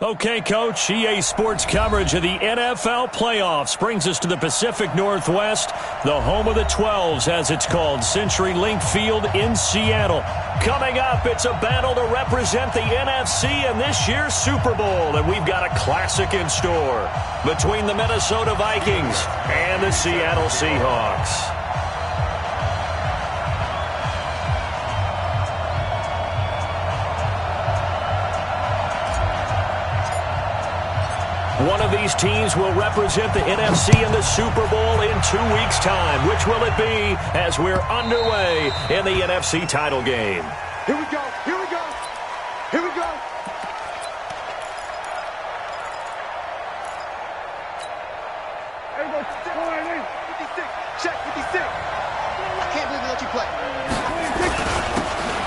Okay, Coach, EA Sports coverage of the NFL playoffs brings us to the Pacific Northwest, the home of the 12s, as it's called, CenturyLink Field in Seattle. Coming up, it's a battle to represent the NFC in this year's Super Bowl, and we've got a classic in store between the Minnesota Vikings and the Seattle Seahawks. One of these teams will represent the NFC in the Super Bowl in 2 weeks' time. Which will it be as we're underway in the NFC title game? Here we go. Here we go. Here we go. Everybody, 56. Check 56. I can't believe we let you play.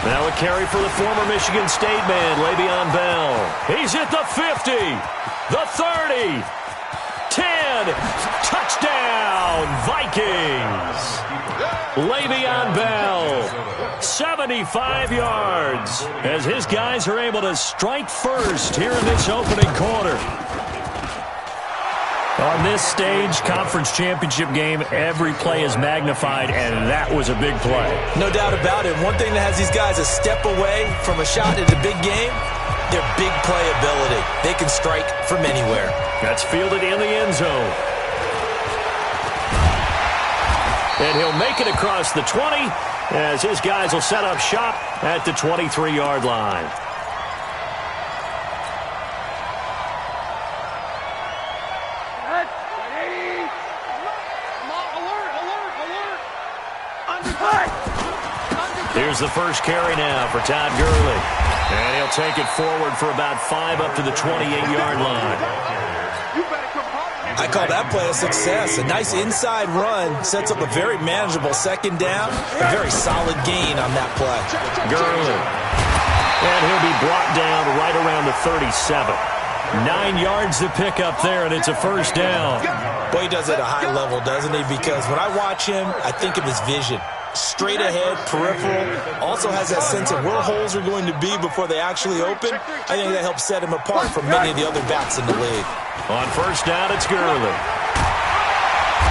Now a carry for the former Michigan State man, Le'Veon Bell. He's at the 50. The 30, 10, touchdown, Vikings. Le'Veon Bell, 75 yards, as his guys are able to strike first here in this opening quarter. On this stage, conference championship game, every play is magnified, and that was a big play. No doubt about it. One thing that has these guys a step away from a shot at a big game, their big playability. They can strike from anywhere. That's fielded in the end zone. And he'll make it across the 20 as his guys will set up shop at the 23-yard line. Here's the first carry now for Todd Gurley. And he'll take it forward for about 5 up to the 28-yard line. I call that play a success. A nice inside run sets up a very manageable second down. A very solid gain on that play. Gurley. And he'll be brought down right around the 37. 9 yards to pick up there, and it's a first down. Boy, he does it at a high level, doesn't he? Because when I watch him, I think of his vision. Straight ahead, peripheral, also has that sense of where holes are going to be before they actually open. I think that helps set him apart from many of the other backs in the league. On first down, it's Gurley.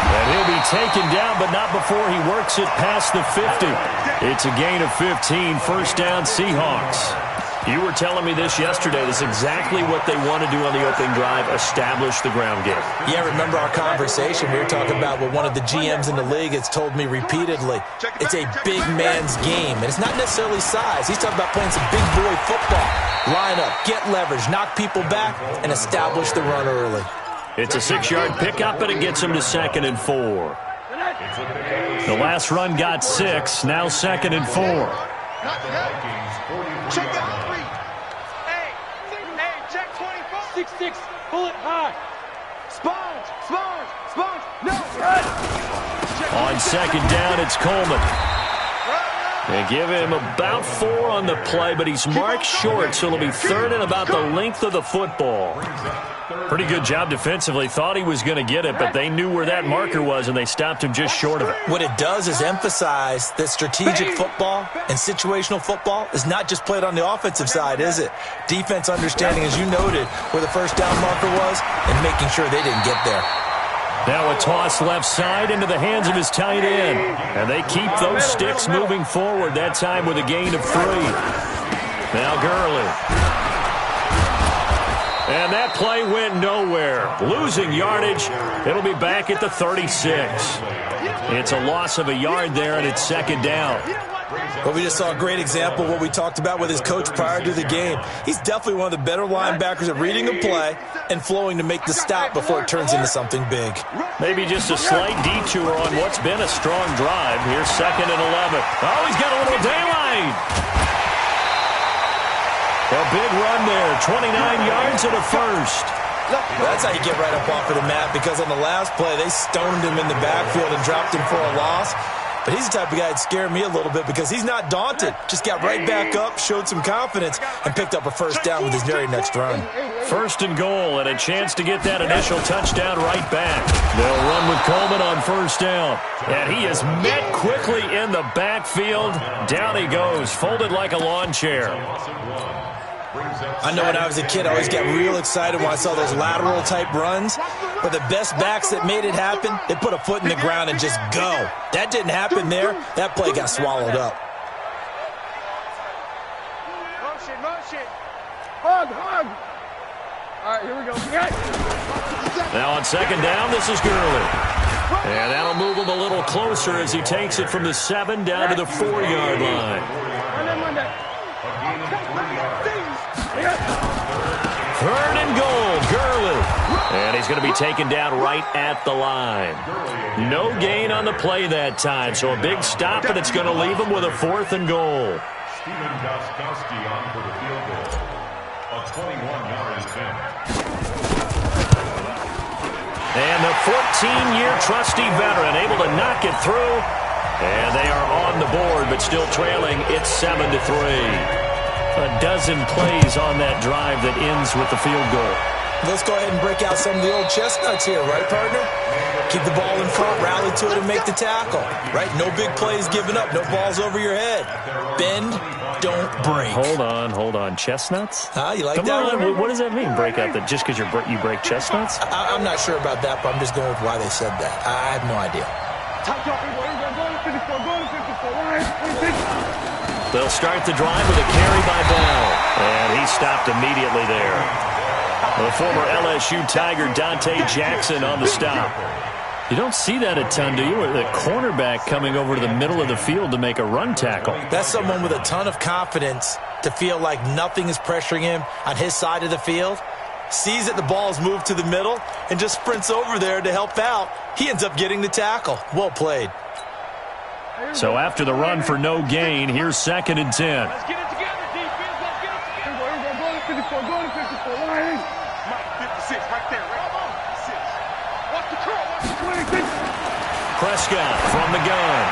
And he'll be taken down, but not before he works it past the 50. It's a gain of 15, first down Seahawks. You were telling me this yesterday. This is exactly what they want to do on the opening drive, establish the ground game. Yeah, remember our conversation. We were talking about what one of the GMs in the league has told me repeatedly. It's a big man's game, and it's not necessarily size. He's talking about playing some big boy football. Line up, get leverage, knock people back, and establish the run early. It's a 6-yard pickup, and it gets him to 2nd and 4. The last run got 6, now 2nd and 4. Check out 3. Hey, check 24. 6-6, pull it high. Sponge. No, run. On second down, it's Coleman. They give him about 4 on the play, but he's marked short, so it'll be 3rd and about the length of the football. Pretty good job defensively. Thought he was going to get it, but they knew where that marker was, and they stopped him just short of it. What it does is emphasize that strategic football and situational football is not just played on the offensive side, is it? Defense understanding, as you noted, where the first down marker was and making sure they didn't get there. Now a toss left side into the hands of his tight end. And they keep those sticks moving forward, that time with a gain of 3. Now Gurley. And that play went nowhere. Losing yardage. It'll be back at the 36. It's a loss of a yard there, and it's 2nd down. Well, we just saw a great example of what we talked about with his coach prior to the game. He's definitely one of the better linebackers at reading a play and flowing to make the stop before it turns into something big. Maybe just a slight detour on what's been a strong drive. Here's 2nd and 11. Oh, he's got a little daylight. A big run there, 29 yards and a first. That's how you get right up off of the mat, because on the last play, they stoned him in the backfield and dropped him for a loss. But he's the type of guy that scared me a little bit because he's not daunted. Just got right back up, showed some confidence, and picked up a first down with his very next run. 1st and goal, and a chance to get that initial touchdown right back. They'll run with Coleman on first down. And he is met quickly in the backfield. Down he goes, folded like a lawn chair. I know when I was a kid, I always got real excited when I saw those lateral type runs. But the best backs that made it happen, they put a foot in the ground and just go. That didn't happen there. That play got swallowed up. Motion, motion. Hug, hug. All right, here we go. Now on second down, this is Gurley. And that'll move him a little closer as he takes it from the 7 down to the 4-yard line. Third and goal, Gurley. And he's going to be taken down right at the line. No gain on the play that time, so a big stop, and it's going to leave him with a 4th and goal. Steven Gostkowski on for the field goal. A 21-yard attempt. And the 14-year trusty veteran able to knock it through. And they are on the board, but still trailing. It's 7-3. A dozen plays on that drive that ends with the field goal. Let's go ahead and break out some of the old chestnuts here, right, partner? Keep the ball in front, rally to it, and make the tackle, right? No big plays given up, no balls over your head. Bend, don't break. Hold on. Chestnuts? You like Come that on, one? what does that mean, break out? That just because you break chestnuts? I'm not sure about that, but I'm just going with why they said that. I have no idea. They'll start the drive with a carry by Bell. And he stopped immediately there. The former LSU Tiger Dante Jackson on the stop. You don't see that a ton, do you? The cornerback coming over to the middle of the field to make a run tackle. That's someone with a ton of confidence to feel like nothing is pressuring him on his side of the field. Sees that the ball's moved to the middle and just sprints over there to help out. He ends up getting the tackle. Well played. So after the run for no gain, here's 2nd and 10. Let's get it together, defense. Let's get it together. Go to 54. Go to 54. Mike, 56 right there. Right? 56. Watch the curl. Watch the 26. Prescott from the gun.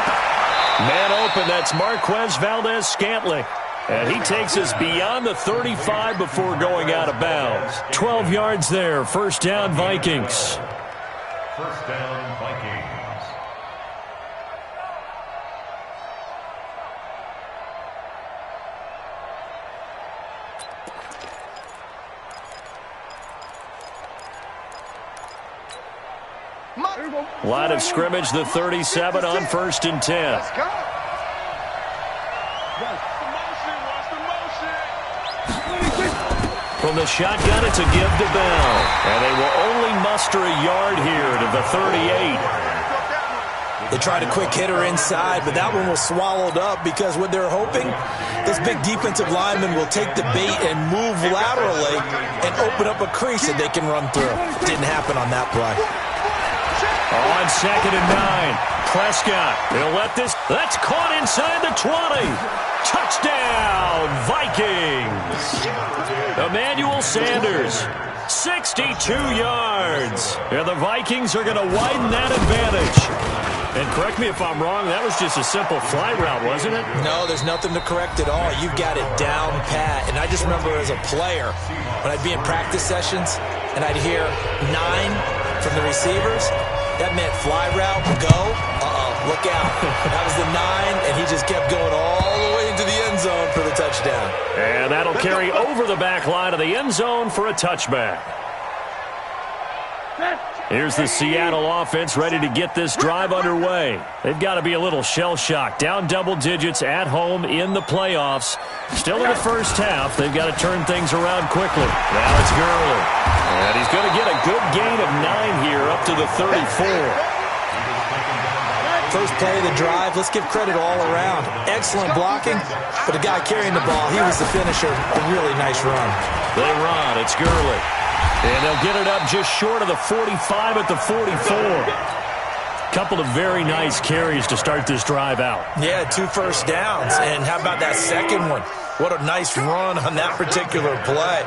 Man open, that's Marquez Valdez-Scantling. And he takes us beyond the 35 before going out of bounds. 12 yards there. First down, Vikings. First down, Vikings. Line of scrimmage, the 37 on 1st and 10. Let's go. From the shotgun, it's a give to Bell. And they will only muster a yard here to the 38. They tried a quick hitter inside, but that one was swallowed up because what they're hoping, this big defensive lineman will take the bait and move laterally and open up a crease that they can run through. Didn't happen on that play. On 2nd and 9, Prescott. They'll let this. That's caught inside the 20. Touchdown, Vikings. Emmanuel Sanders, 62 yards. And the Vikings are going to widen that advantage. And correct me if I'm wrong, that was just a simple fly route, wasn't it? No, there's nothing to correct at all. You've got it down pat. And I just remember as a player, when I'd be in practice sessions and I'd hear 9 from the receivers, that meant fly route, go, look out. That was the 9, and he just kept going all the way into the end zone for the touchdown. And that'll carry over the back line of the end zone for a touchback. Here's the Seattle offense ready to get this drive underway. They've got to be a little shell-shocked. Down double digits at home in the playoffs. Still in the first half. They've got to turn things around quickly. Now it's Gurley. And he's going to get a good gain of 9 here up to the 34. First play of the drive, let's give credit all around. Excellent blocking, but the guy carrying the ball, he was the finisher. A really nice run. They run. It's Gurley. And they'll get it up just short of the 45 at the 44. Couple of very nice carries to start this drive out. Yeah, 2 first downs. And how about that second one? What a nice run on that particular play.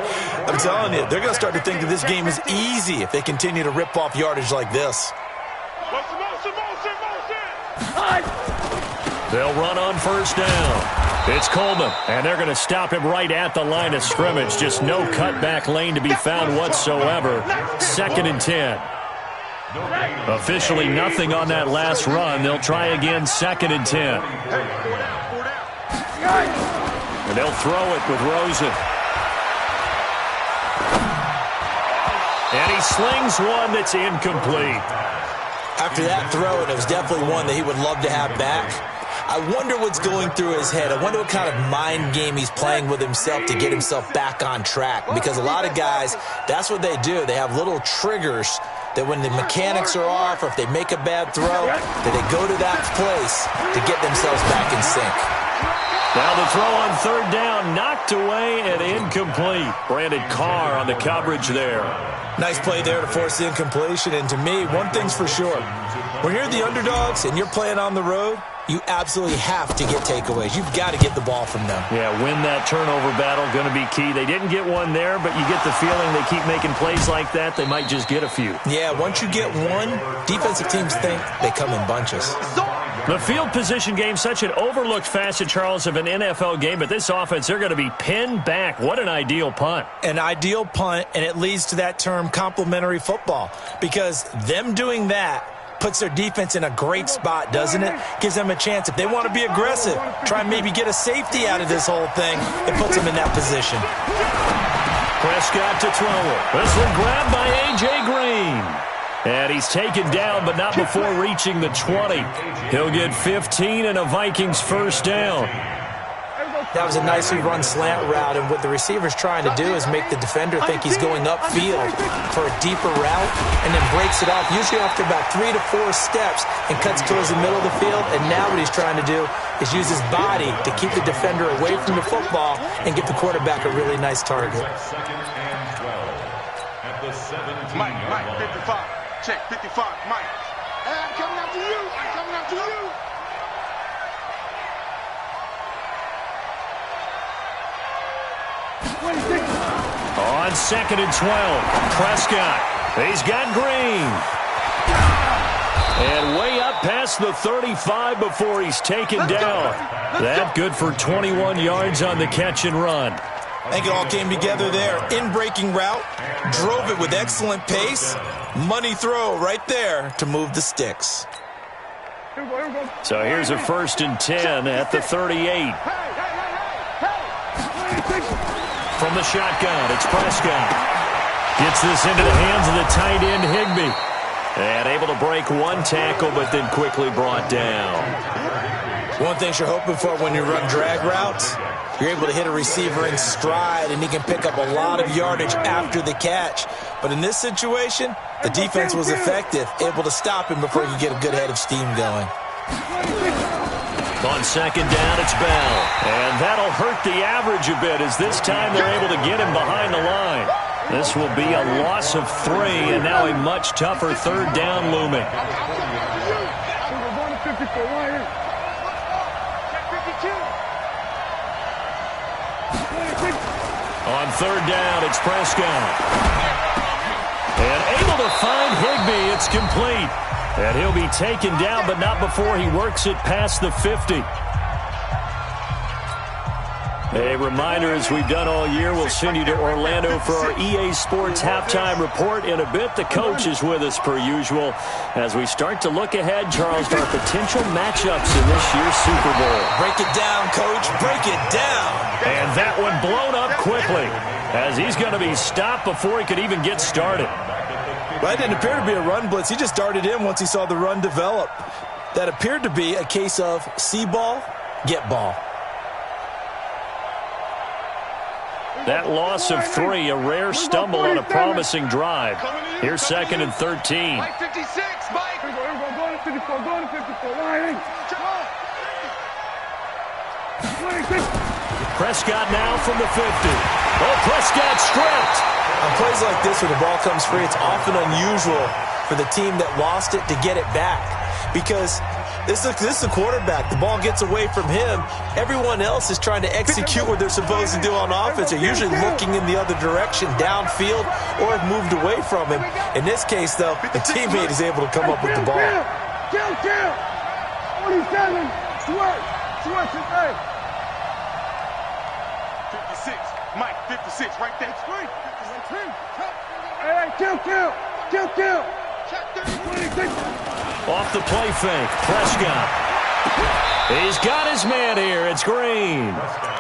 I'm telling you, they're going to start to think that this game is easy if they continue to rip off yardage like this. They'll run on first down. It's Coleman, and they're going to stop him right at the line of scrimmage. Just no cutback lane to be found whatsoever. 2nd and 10. Officially nothing on that last run. They'll try again, 2nd and 10. And they'll throw it with Rosen. And he slings one that's incomplete. After that throw, and it was definitely one that he would love to have back. I wonder what's going through his head. I wonder what kind of mind game he's playing with himself to get himself back on track. Because a lot of guys, that's what they do. They have little triggers that when the mechanics are off or if they make a bad throw, that they go to that place to get themselves back in sync. Now the throw on third down, knocked away and incomplete. Brandon Carr on the coverage there. Nice play there to force the incompletion. And to me, one thing's for sure. When you're the underdogs and you're playing on the road, you absolutely have to get takeaways. You've got to get the ball from them. Yeah, win that turnover battle, going to be key. They didn't get one there, but you get the feeling they keep making plays like that, they might just get a few. Yeah, once you get one, defensive teams think they come in bunches. The field position game, such an overlooked facet, Charles, of an NFL game, but this offense, they're going to be pinned back. What an ideal punt. An ideal punt, and it leads to that term complementary football, because them doing that puts their defense in a great spot, doesn't it? Gives them a chance. If they want to be aggressive, try and maybe get a safety out of this whole thing, it puts them in that position. Prescott to throw it. This one grabbed by A.J. Green. And he's taken down, but not before reaching the 20. He'll get 15 and a Vikings first down. That was a nicely run slant route, and what the receiver's trying to do is make the defender think he's going upfield for a deeper route and then breaks it off, usually after about 3 to 4 steps, and cuts towards the middle of the field. And now what he's trying to do is use his body to keep the defender away from the football and get the quarterback a really nice target. Mike, 55. Check, 55, Mike. Hey, I'm coming after you. I'm coming after you. On 2nd and 12, Prescott. He's got Green. And way up past the 35 before he's taken down. That good for 21 yards on the catch and run. I think it all came together there. In-breaking route, drove it with excellent pace. Money throw right there to move the sticks. So here's a 1st and 10 at the 38. From the shotgun, it's Prescott. Gets this into the hands of the tight end, Higbee. And able to break one tackle, but then quickly brought down. One thing you're hoping for when you run drag routes, you're able to hit a receiver in stride, and he can pick up a lot of yardage after the catch. But in this situation, the defense was effective, able to stop him before he could get a good head of steam going. On 2nd down, it's Bell. And that'll hurt the average a bit, as this time they're able to get him behind the line. This will be a loss of 3, and now a much tougher 3rd down looming. On 3rd down, it's Prescott. And able to find Higbee. It's complete. And he'll be taken down, but not before he works it past the 50. A reminder, as we've done all year, we'll send you to Orlando for our EA Sports halftime report in a bit. The coach is with us per usual as we start to look ahead, Charles, to our potential matchups in this year's Super Bowl. Break it down, Coach. Break it down. And that one blown up quickly as he's going to be stopped before he could even get started. Well, it didn't appear to be a run blitz. He just darted in once he saw the run develop. That appeared to be a case of see ball, get ball. That loss of 3, a rare stumble on a promising drive. Here's 2nd and 13. Mike 56, Mike. Go to 54, go to 54. Prescott now from the 50. Oh, Prescott stripped. On plays like this where the ball comes free, it's often unusual for the team that lost it to get it back. Because this is the quarterback. The ball gets away from him. Everyone else is trying to execute what they're supposed to do on offense. They're usually looking in the other direction, downfield, or have moved away from him. In this case, though, the teammate is able to come up with the ball. Kill. 47. Sweat today. 56. Mike, 56, right there. Screen. Hey, kill. Off the play fake, Prescott. He's got his man here. It's Green.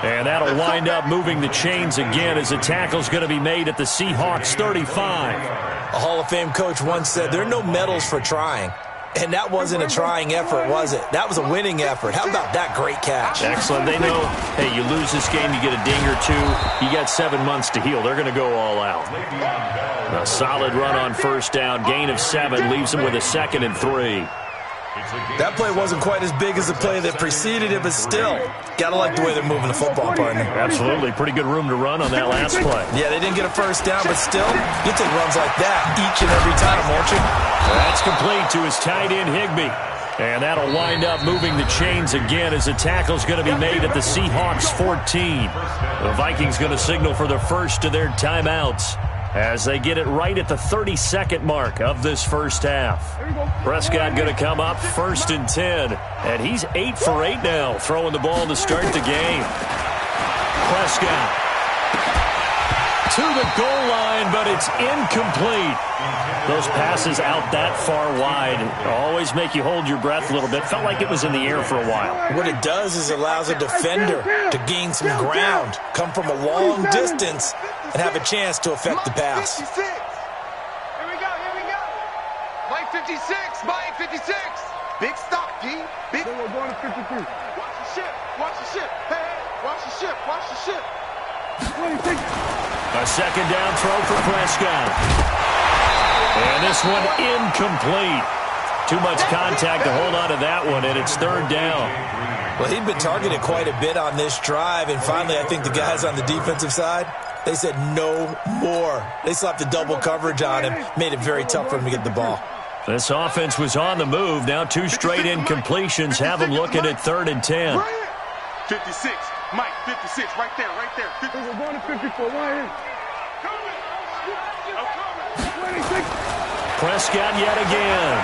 And that'll wind up moving the chains again as the tackle's going to be made at the Seahawks 35. A Hall of Fame coach once said, there are no medals for trying. And that wasn't a trying effort, was it? That was a winning effort. How about that great catch? Excellent. They know, hey, you lose this game, you get a ding or two. You got 7 months to heal. They're going to go all out. A solid run on first down. Gain of 7 leaves them with a 2nd and 3. That play wasn't quite as big as the play that preceded it, but still, got to like the way they're moving the football, partner. Absolutely. Pretty good room to run on that last play. Yeah, they didn't get a first down, but still, you take runs like that each and every time, won't you? That's complete to his tight end, Higbee. And that'll wind up moving the chains again as the tackle's going to be made at the Seahawks 14. The Vikings going to signal for the first of their timeouts as they get it right at the 32nd mark of this first half. Prescott going to come up 1st and 10. And he's 8 for 8 now, throwing the ball to start the game. Prescott to the goal line, but it's incomplete. Those passes out that far wide always make you hold your breath a little bit. Felt like it was in the air for a while. What it does is allows a defender to gain some ground, come from a long distance, and have a chance to affect the pass. Here we go. Mike 56, Mike 56. Big stop, D. Big. We're going to 53. Watch the ship. Hey, watch the ship. 26. A 2nd down throw for Prescott. And this one incomplete. Too much contact to hold on to that one, and it's 3rd down. Well, he'd been targeted quite a bit on this drive, and finally I think the guys on the defensive side, they said no more. They slapped the double coverage on him, made it very tough for him to get the ball. This offense was on the move. Now 2 straight incompletions have them looking at 3rd and 10. 56, Mike 56, right there. We're going to 54, right here. 26. Prescott yet again.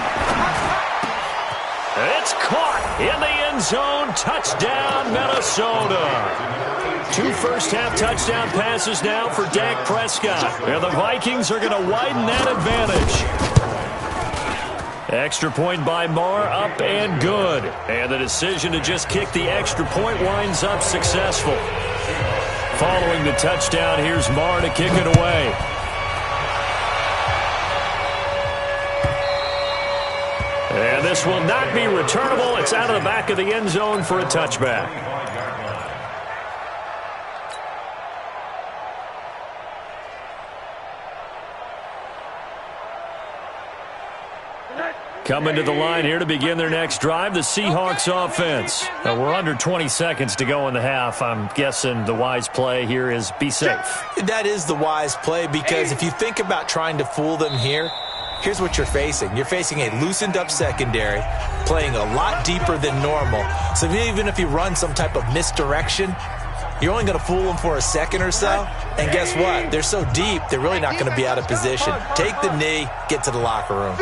It's caught in the end zone. Touchdown, Minnesota. 2 first-half touchdown passes now for Dak Prescott. And the Vikings are going to widen that advantage. Extra point by Marr, up and good. And the decision to just kick the extra point winds up successful. Following the touchdown, here's Marr to kick it away. And this will not be returnable. It's out of the back of the end zone for a touchback. Coming to the line here to begin their next drive, the Seahawks offense. We're under 20 seconds to go in the half. I'm guessing the wise play here is be safe. That is the wise play, because if you think about trying to fool them here, here's what you're facing. You're facing a loosened up secondary, playing a lot deeper than normal. So even if you run some type of misdirection, you're only going to fool them for a second or so. And guess what? They're so deep, they're really not going to be out of position. Take the knee, get to the locker room.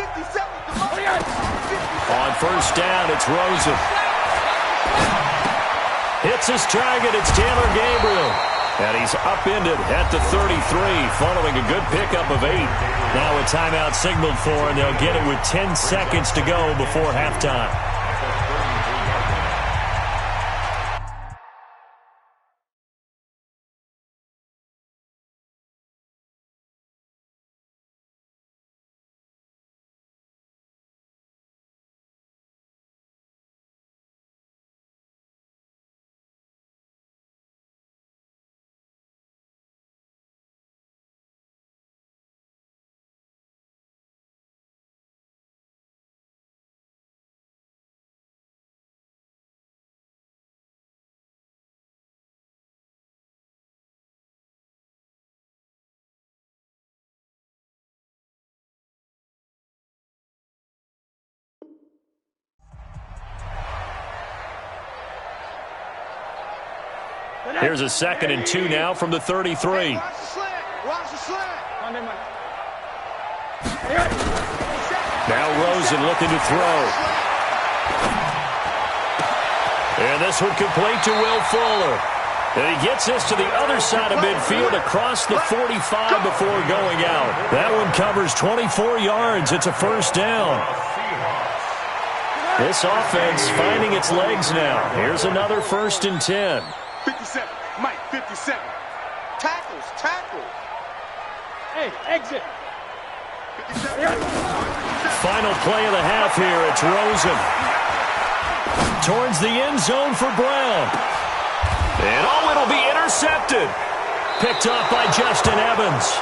On first down, it's Rosen. Hits his target, it's Taylor Gabriel. And he's upended at the 33 following a good pickup of 8. Now a timeout signaled for, and they'll get it with 10 seconds to go before halftime. Here's a 2nd and 2 now from the 33. Watch the slant. Now Rosen looking to throw. And this one complete to Will Fuller. And he gets this to the other side of midfield across the 45 before going out. That one covers 24 yards. It's a first down. This offense finding its legs now. Here's another 1st and 10. 57. Mike, 57. Tackles. Hey, exit. 57. Final play of the half here. It's Rosen. Towards the end zone for Brown. And it'll be intercepted. Picked off by Justin Evans.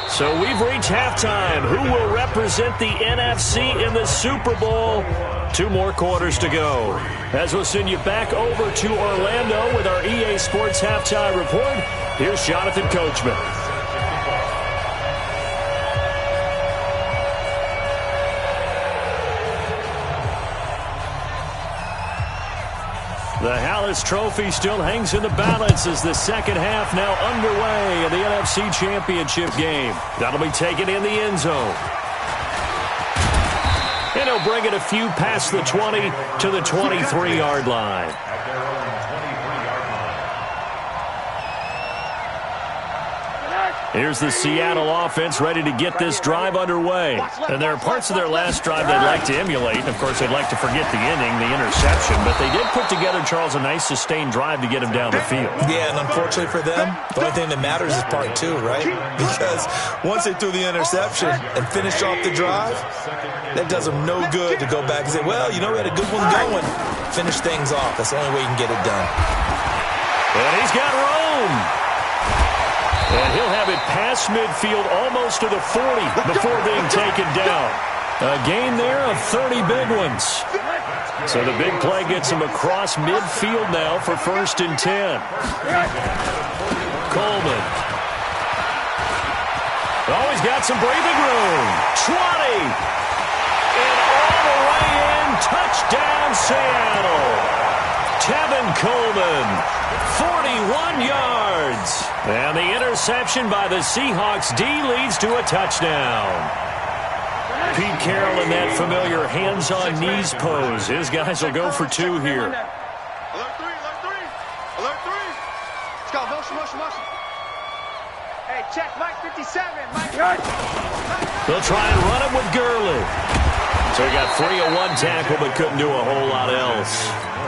So we've reached halftime. Who will represent the NFC in the Super Bowl? 2 more quarters to go. As we'll send you back over to Orlando with our EA Sports Halftime Report, here's Jonathan Coachman. The Hallis Trophy still hangs in the balance as the second half now underway in the NFC Championship game. That'll be taken in the end zone. And he'll bring it a few past the 20 to the 23-yard line. Here's the Seattle offense ready to get this drive underway. And there are parts of their last drive they'd like to emulate. Of course, they'd like to forget the ending, the interception. But they did put together, Charles, a nice sustained drive to get him down the field. Yeah, and unfortunately for them, the only thing that matters is part 2, right? Because once they threw the interception and finished off the drive, that does them no good to go back and say, well, you know, we had a good one going. Finish things off. That's the only way you can get it done. And he's got room. And he'll have it past midfield almost to the 40 before being taken down. A gain there of 30 big ones. So the big play gets him across midfield now for 1st and 10. Coleman. Always got some breathing room. 20. And all the way in. Touchdown, Seattle. Tevin Coleman, 41 yards. And the interception by the Seahawks D leads to a touchdown. Pete Carroll in that familiar hands-on knees pose. His guys will go for 2 here. Alert 3. Let's go, motion. Hey, check Mike 57. Mike. They'll try and run it with Gurley. So he got 3 of 1 tackle, but couldn't do a whole lot else.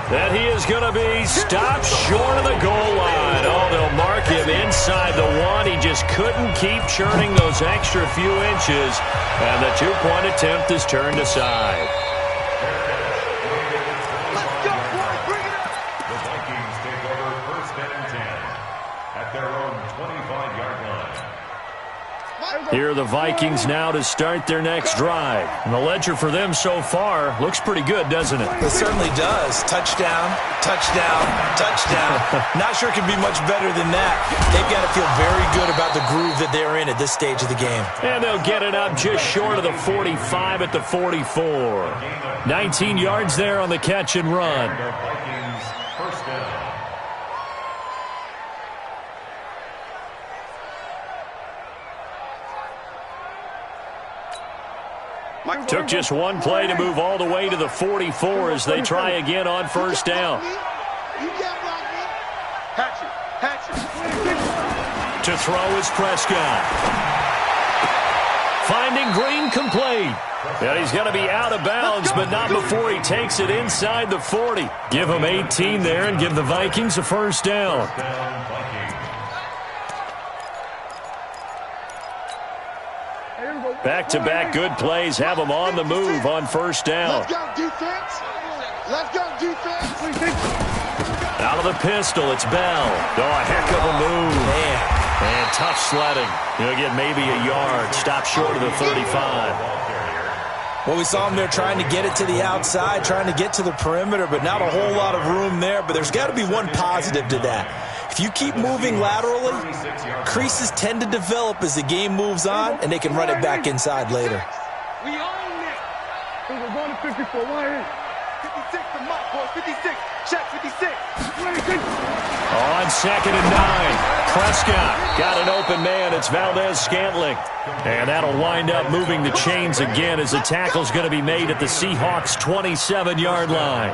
And he is going to be stopped short of the goal line. Oh, they'll mark him inside the 1. He just couldn't keep churning those extra few inches. And the 2-point attempt is turned aside. Let's go, boys. Bring it up. The Vikings take over 1st and 10 at their own 25-yard line. Here are the Vikings now to start their next drive. And the ledger for them so far looks pretty good, doesn't it? It certainly does. Touchdown. Not sure it can be much better than that. They've got to feel very good about the groove that they're in at this stage of the game. And they'll get it up just short of the 45 at the 44. 19 yards there on the catch and run. The Vikings 1st down. Took just 1 play to move all the way to the 44 as they try again on 1st down. Hatch it. To throw is Prescott. Finding Green complete. And he's going to be out of bounds, but not before he takes it inside the 40. Give him 18 there and give the Vikings a 1st down. Back-to-back good plays have them on the move on 1st down. Let's go, defense. Out of the pistol, it's Bell. Oh, a heck of a move. Man. And tough sledding. He'll get maybe a yard. Stop short of the 35. Well, we saw him there trying to get it to the outside, trying to get to the perimeter, but not a whole lot of room there. But there's got to be one positive to that. If you keep moving laterally, creases tend to develop as the game moves on, and they can run it back inside later. We own it. We're going to 54. 56 to Mike, boys. 56. Check 56. On 2nd and 9. Prescott got an open man. It's Valdez-Scantling. And that'll wind up moving the chains again as the tackle's going to be made at the Seahawks' 27-yard line.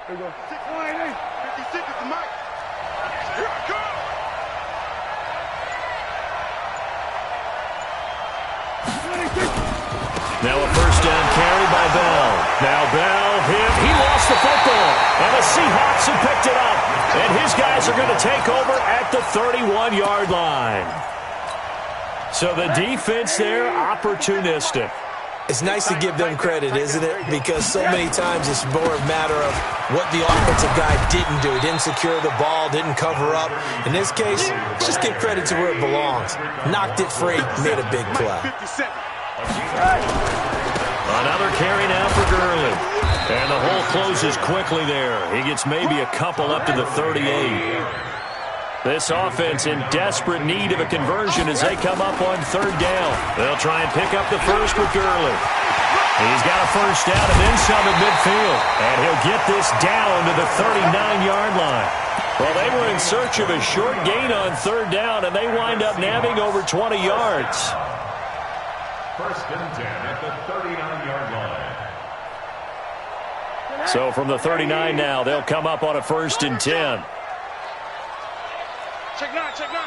Here we go. 56 is the mic. Here I come. Now a first down carry by Bell. Now Bell hit. He lost the football. And the Seahawks have picked it up. And his guys are going to take over at the 31-yard line. So the defense there, opportunistic. It's nice to give them credit, isn't it? Because so many times it's more a matter of what the offensive guy didn't do. He didn't secure the ball, didn't cover up. In this case, just give credit to where it belongs. Knocked it free, made a big play. Another carry now for Gurley. And the hole closes quickly there. He gets maybe a couple up to the 38. This offense in desperate need of a conversion as they come up on third down. They'll try and pick up the first with Gurley. He's got a first down and then some at midfield. And he'll get this down to the 39-yard line. Well, they were in search of a short gain on third down, and they wind up nabbing over 20 yards. First and 10 at the 39-yard line. So from the 39 now, they'll come up on a first and 10. Check nine, check nine.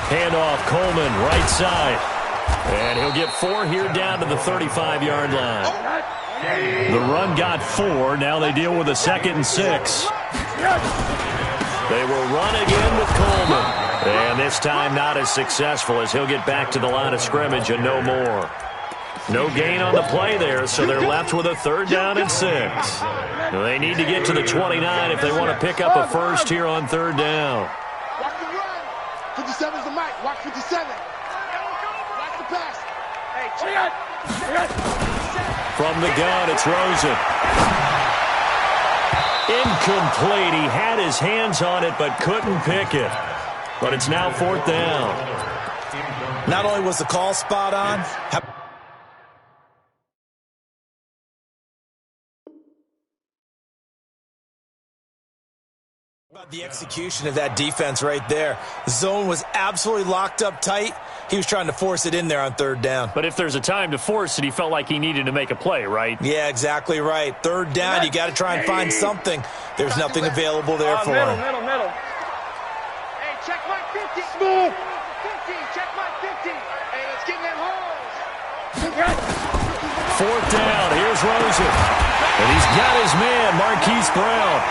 Handoff, Coleman, right side. And he'll get 4 here down to the 35-yard line. The run got 4. Now they deal with a second and 6. They will run again with Coleman. And this time not as successful as he'll get back to the line of scrimmage and no more. No gain on the play there, so they're left with a third down and 6. They need to get to the 29 if they want to pick up a first here on third down. Watch the run. 57's the mic. Watch 57. Watch the pass. Hey, from the gun, it's Rosen. Incomplete. He had his hands on it but couldn't pick it. But it's now fourth down. Not only was the call spot on, about the execution of that defense right there. The zone was absolutely locked up tight. He was trying to force it in there on third down. But if there's a time to force it, he felt like he needed to make a play, right? Yeah, exactly right. Third down, you got to try and find something. There's nothing available there for him. Middle. Hey, check my 50. Smooth. 50, check my 50. Hey, let's get in that hole. Fourth down, here's Rosen. And he's got his man, Marquise Brown.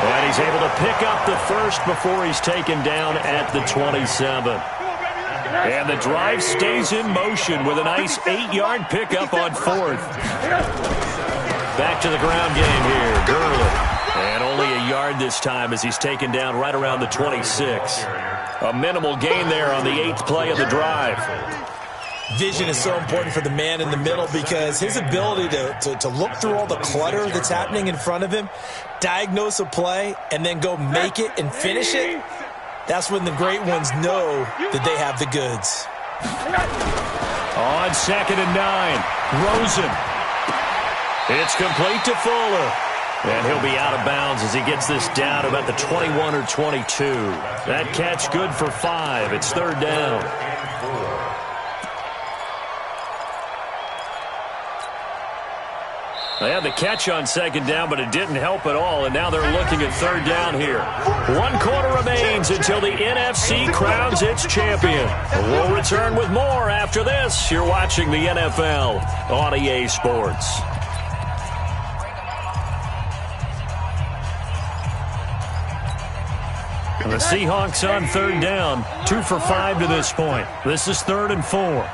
And he's able to pick up the first before he's taken down at the 27. And the drive stays in motion with a nice 8-yard pickup on fourth. Back to the ground game here, Gurley. And only a yard this time as he's taken down right around the 26. A minimal gain there on the 8th play of the drive. Vision is so important for the man in the middle because his ability to look through all the clutter that's happening in front of him, diagnose a play, and then go make it and finish it, that's when the great ones know that they have the goods. On 2nd and 9, Rosen. It's complete to Fuller. And he'll be out of bounds as he gets this down about the 21 or 22. That catch good for 5. It's third down. They had the catch on 2nd down, but it didn't help at all, and now they're looking at third down here. 1 quarter remains until the NFC crowns its champion. We'll return with more after this. You're watching the NFL on EA Sports. The Seahawks on third down, 2 for 5 to this point. This is 3rd and 4.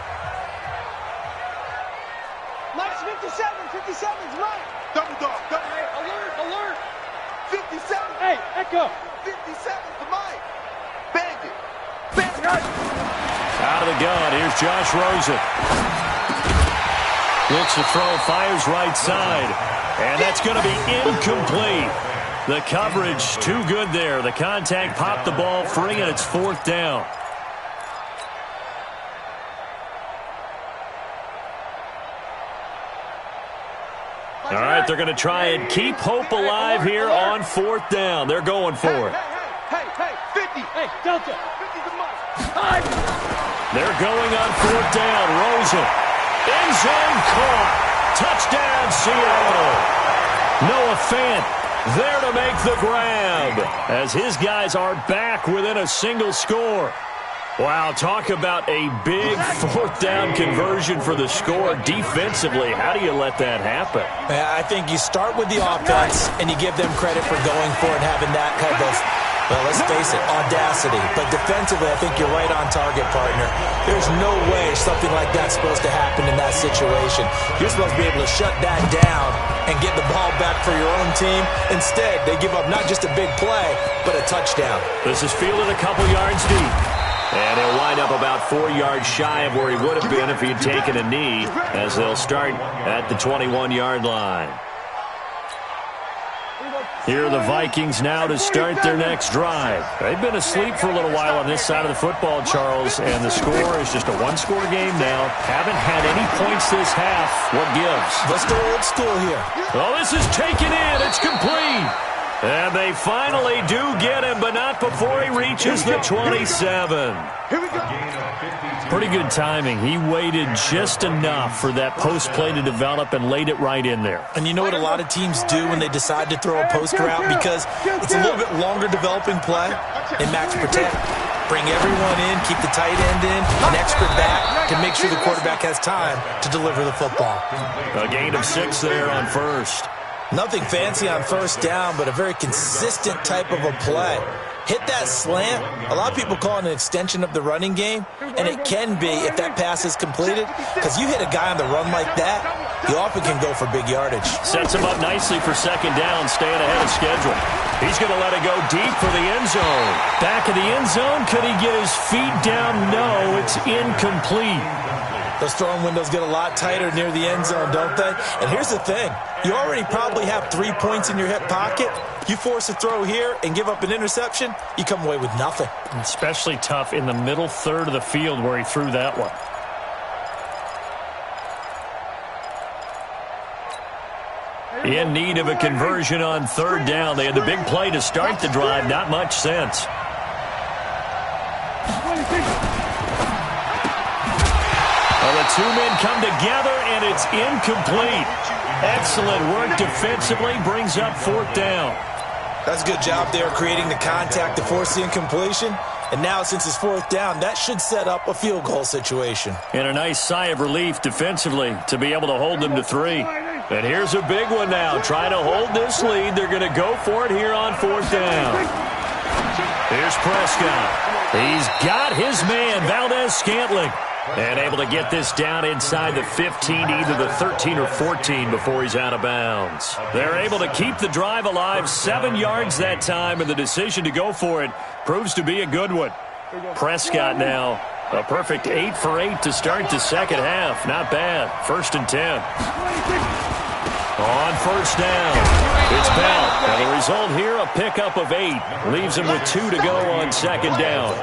Go. 57's the mic. Bang it. Out of the gun. Here's Josh Rosen. Looks to throw, fires right side. And that's going to be incomplete. The coverage too good there. The contact popped the ball free, and it's 4th down. All right, they're going to try and keep hope alive here on 4th down. They're going for it. Hey, 50. Hey, Delta. 50's a must. They're going on 4th down. Rosen. End zone caught. Touchdown, Seattle. Noah Fant there to make the grab as his guys are back within a single score. Wow, talk about a big fourth down conversion for the score defensively. How do you let that happen? I think you start with the offense and you give them credit for going for it and having that type of, well, let's face it, audacity. But defensively, I think you're right on target, partner. There's no way something like that's supposed to happen in that situation. You're supposed to be able to shut that down and get the ball back for your own team. Instead, they give up not just a big play, but a touchdown. This is fielded a couple yards deep. And he'll wind up about 4 yards shy of where he would have been if he had taken a knee, as they'll start at the 21-yard line. Here are the Vikings now to start their next drive. They've been asleep for a little while on this side of the football, Charles, and the score is just a one-score game now. Haven't had any points this half. What gives? Let's go old school here. Well, this is taken in. It's complete. And they finally do get him, but not before he reaches the 27. Here we go. Pretty good timing. He waited just enough for that post play to develop and laid it right in there. And you know what a lot of teams do when they decide to throw a post route? Because it's a little bit longer developing play. They max protect, bring everyone in, keep the tight end in, an extra back to make sure the quarterback has time to deliver the football. A gain of 6 there on first. Nothing fancy on first down, but a very consistent type of a play. Hit that slant. A lot of people call it an extension of the running game, and it can be if that pass is completed, because you hit a guy on the run like that, you often can go for big yardage. Sets him up nicely for second down, staying ahead of schedule. He's going to let it go deep for the end zone. Back of the end zone, could he get his feet down? No, it's incomplete. Those throwing windows get a lot tighter near the end zone, don't they? And here's the thing. You already probably have 3 points in your hip pocket. You force a throw here and give up an interception, you come away with nothing. Especially tough in the middle third of the field where he threw that one. In need of a conversion on third down. They had the big play to start the drive. Not much sense. Well, the two men come together, and it's incomplete. Excellent work defensively. Brings up fourth down. That's a good job there creating the contact to force the incompletion. And now, since it's fourth down, that should set up a field goal situation. And a nice sigh of relief defensively to be able to hold them to 3. And here's a big one now. Trying to hold this lead. They're going to go for it here on fourth down. Here's Prescott. He's got his man, Valdez-Scantling. And able to get this down inside the 15, either the 13 or 14 before he's out of bounds. They're able to keep the drive alive, 7 yards that time, and the decision to go for it proves to be a good one. Prescott now, a perfect 8 for 8 to start the second half. Not bad. 1st and 10. On first down, it's Bell. And the result here, a pickup of 8. Leaves him with 2 to go on second down.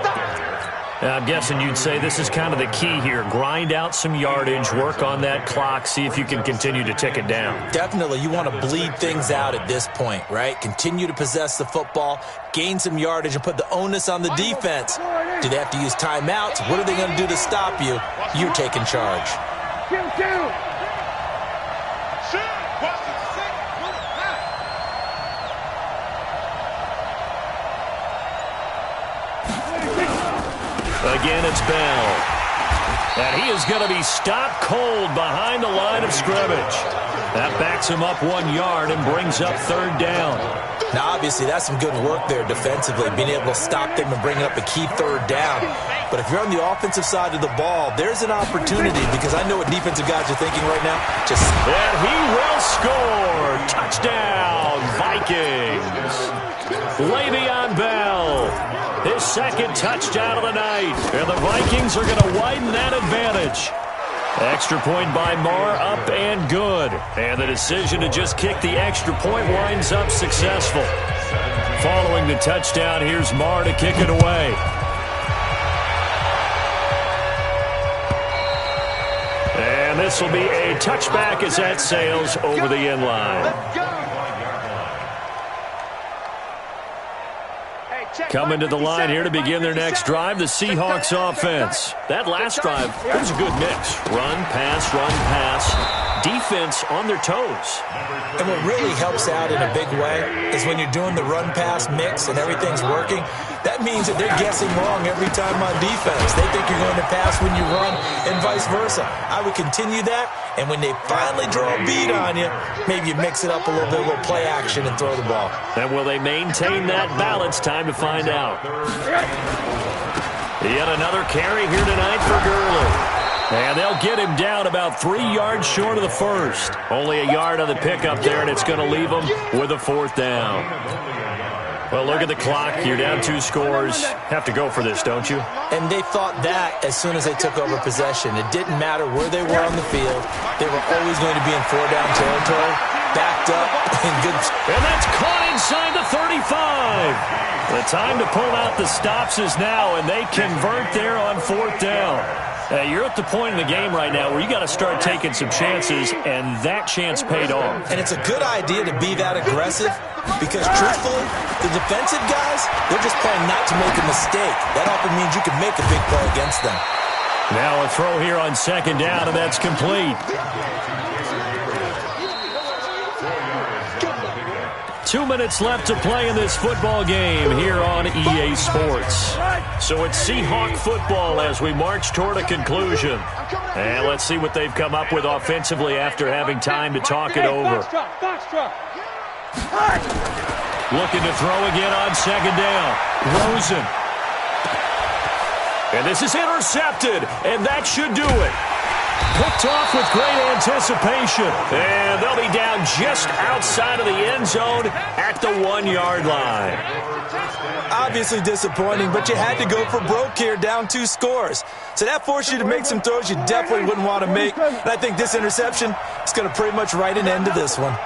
I'm guessing you'd say this is kind of the key here. Grind out some yardage, work on that clock, see if you can continue to tick it down. Definitely. You want to bleed things out at this point, right? Continue to possess the football, gain some yardage, and put the onus on the defense. Do they have to use timeouts? What are they going to do to stop you? You're taking charge. Again, it's Bell. And he is going to be stopped cold behind the line of scrimmage. That backs him up 1 yard and brings up third down. Now, obviously, that's some good work there defensively, being able to stop them and bring up a key third down. But if you're on the offensive side of the ball, there's an opportunity, because I know what defensive guys are thinking right now. And he will score. Touchdown, Vikings. Le'Veon Bell. His second touchdown of the night. And the Vikings are going to widen that advantage. Extra point by Marr, up and good. And the decision to just kick the extra point winds up successful. Following the touchdown, here's Marr to kick it away. And this will be a touchback as that sails over the end line. Coming to the line here to begin their next drive, the Seahawks offense. That last drive, it was a good mix. Run, pass, defense on their toes. And what really helps out in a big way is when you're doing the run-pass mix and everything's working, that means that they're guessing wrong every time on defense. They think you're going to pass when you run and vice versa. I would continue that, and when they finally draw a beat on you, maybe you mix it up a little bit, a little play action, and throw the ball. And will they maintain that balance? Time to find out. Yet another carry here tonight for Gurley. And they'll get him down about 3 yards short of the first. Only a yard on the pickup there, and it's going to leave them with a 4th down. Well, look at the clock. You're down 2 scores. Have to go for this, don't you? And they thought that as soon as they took over possession. It didn't matter where they were on the field. They were always going to be in 4-down territory, backed up, and good. And that's caught inside the 35. The time to pull out the stops is now, and they convert there on 4th down. You're at the point in the game right now where you got to start taking some chances, and that chance paid off. And it's a good idea to be that aggressive because, truthfully, the defensive guys, they're just playing not to make a mistake. That often means you can make a big play against them. Now a throw here on 2nd down, and that's complete. 2 minutes left to play in this football game here on EA Sports. So it's Seahawk football as we march toward a conclusion. And let's see what they've come up with offensively after having time to talk it over. Looking to throw again on 2nd down. Rosen. And this is intercepted, and that should do it. Picked off with great anticipation. And they'll be down just outside of the end zone at the 1-yard line. Obviously disappointing, but you had to go for broke here, down 2 scores. So that forced you to make some throws you definitely wouldn't want to make. And I think this interception is going to pretty much write an end to this one.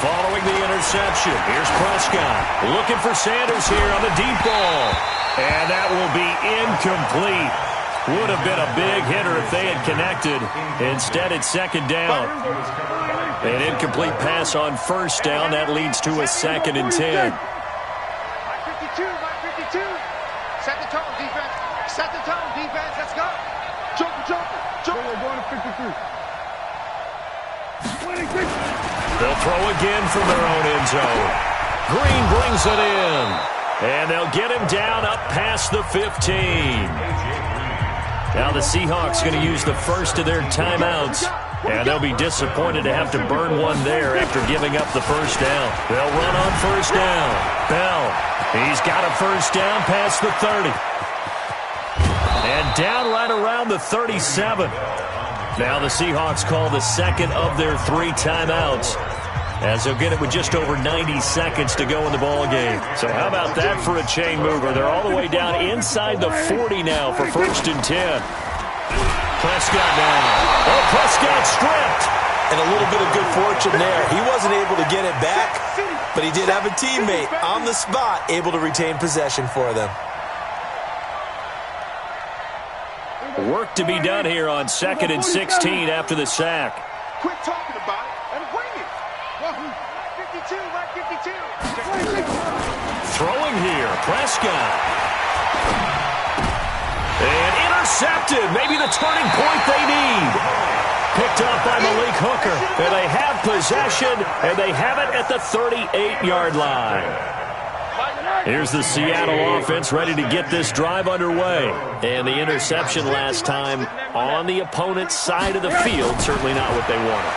Following the interception, here's Prescott. Looking for Sanders here on the deep ball. And that will be incomplete. Would have been a big hitter if they had connected. Instead, it's 2nd down. An incomplete pass on 1st down. That leads to a 2nd and 10. 52, 52. Set the tone, defense. Set the tone, defense. Let's go. Jump. We're going to 53. They'll throw again from their own end zone. Green brings it in. And they'll get him down up past the 15. Now the Seahawks going to use the first of their timeouts. And they'll be disappointed to have to burn one there after giving up the 1st down. They'll run on 1st down. Bell, he's got a 1st down past the 30. And down right around the 37. Now the Seahawks call the 2nd of their 3 timeouts, as they'll get it with just over 90 seconds to go in the ball game. So how about that for a chain mover? They're all the way down inside the 40 now for 1st and 10. Prescott now. Oh, Prescott stripped. And a little bit of good fortune there. He wasn't able to get it back, but he did have a teammate on the spot able to retain possession for them. Work to be done here on 2nd and 16 after the sack. Quit talking about it and bring it. 52. Throwing here, Prescott. And intercepted. Maybe the turning point they need. Picked up by Malik Hooker. And they have possession, and they have it at the 38-yard line. Here's the Seattle offense ready to get this drive underway. And the interception last time on the opponent's side of the field, certainly not what they wanted.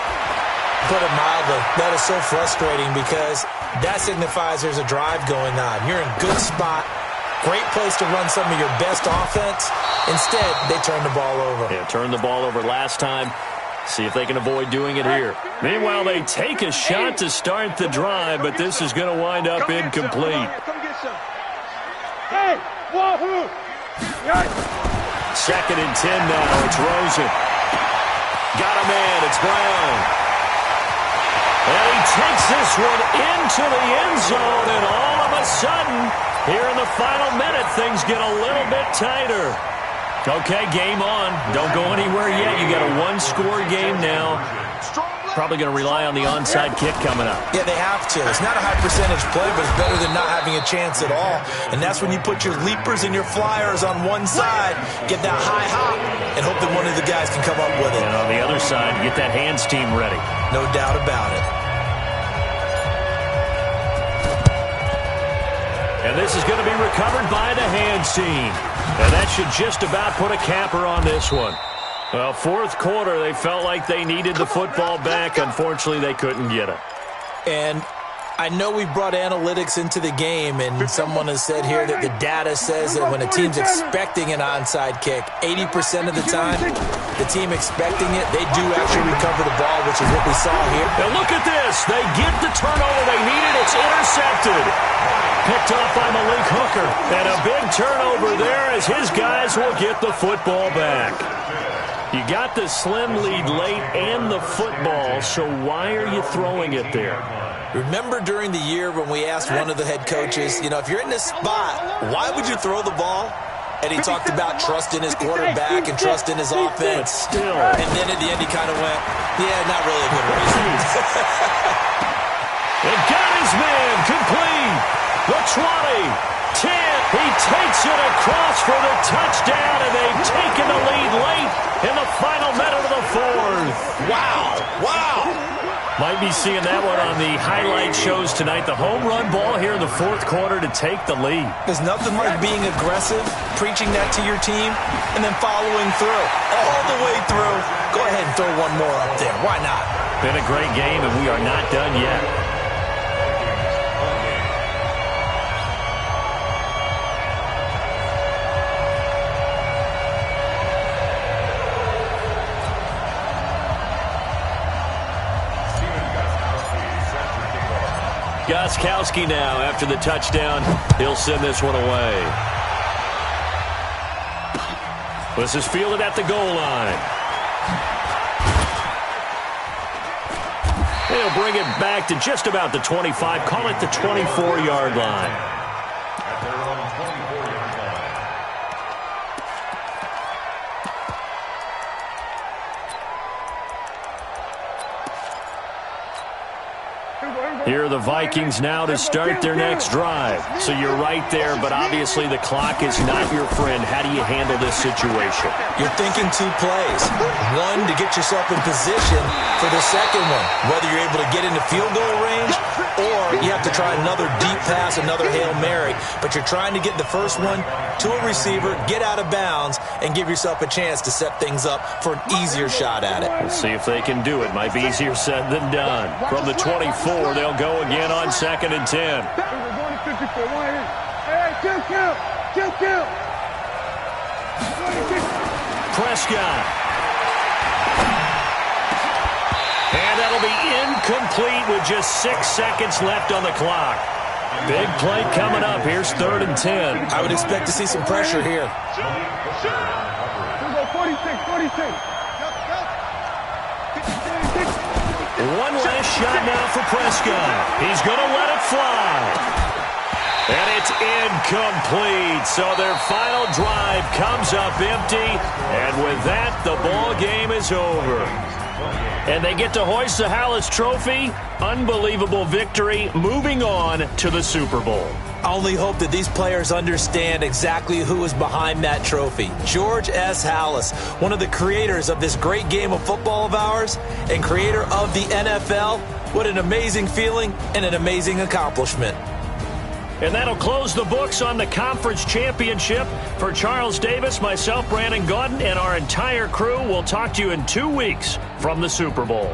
Put it mildly, that is so frustrating because that signifies there's a drive going on. You're in a good spot, great place to run some of your best offense. Instead, they turn the ball over. Yeah, turned the ball over last time. See if they can avoid doing it here. Meanwhile, they take a shot to start the drive, but this is going to wind up incomplete. Hey, wahoo! 2nd and 10 now. It's Rosen. Got a man. It's Brown. And he takes this one into the end zone, and all of a sudden, here in the final minute, things get a little bit tighter. Okay, game on. Don't go anywhere yet. You got a 1-score game now. Probably going to rely on the onside kick coming up. Yeah, they have to. It's not a high percentage play, but it's better than not having a chance at all. And that's when you put your leapers and your flyers on one side, get that high hop, and hope that one of the guys can come up with it. And on the other side, get that hands team ready. No doubt about it. And this is going to be recovered by the hands team. And that should just about put a capper on this one. Well, fourth quarter, they felt like they needed the football back. Unfortunately, they couldn't get it. And I know we brought analytics into the game, and someone has said here that the data says that when a team's expecting an onside kick, 80% of the time, the team expecting it, they do actually recover the ball, which is what we saw here. Now look at this. They get the turnover they needed. It's intercepted. Picked off by Malik Hooker. And a big turnover there as his guys will get the football back. You got the slim lead late and the football, so why are you throwing it there? Remember during the year when we asked one of the head coaches, you know, if you're in this spot, why would you throw the ball? And he talked about trust in his quarterback and trust in his offense. But still. And then at the end he kind of went, yeah, not really a good reason. And got his man complete. The 20, 10. He takes it across for the touchdown, and they've taken the lead late in the final minute of the fourth. Wow. Wow. Might be seeing that one on the highlight shows tonight. The home run ball here in the fourth quarter to take the lead. There's nothing like being aggressive, preaching that to your team, and then following through. All the way through. Go ahead and throw one more up there. Why not? Been a great game, and we are not done yet. Gostkowski now after the touchdown. He'll send this one away. This is fielded at the goal line. He'll bring it back to just about the 25. Call it the 24-yard line. At their own 24-yard line. Here are the Vikings now to start their next drive. So you're right there, but obviously the clock is not your friend. How do you handle this situation? You're thinking two plays. One, to get yourself in position for the second one, whether you're able to get into field goal range or you have to try another deep pass, another Hail Mary. But you're trying to get the first one to a receiver, get out of bounds, and give yourself a chance to set things up for an easier shot at it. We'll see if they can do it. Might be easier said than done. From the 24, they'll go again on 2nd and 10. Prescott. And that'll be incomplete with just 6 seconds left on the clock. Big play coming up. Here's 3rd and 10. I would expect to see some pressure here. 46. One last shot now for Prescott. He's going to let it fly. And it's incomplete. So their final drive comes up empty. And with that, the ball game is over. And they get to hoist the Hallis Trophy. Unbelievable victory. Moving on to the Super Bowl. I only hope that these players understand exactly who is behind that trophy. George S. Hallis, one of the creators of this great game of football of ours and creator of the NFL. What an amazing feeling and an amazing accomplishment. And that'll close the books on the conference championship. For Charles Davis, myself, Brandon Gaudin, and our entire crew, we'll talk to you in 2 weeks from the Super Bowl.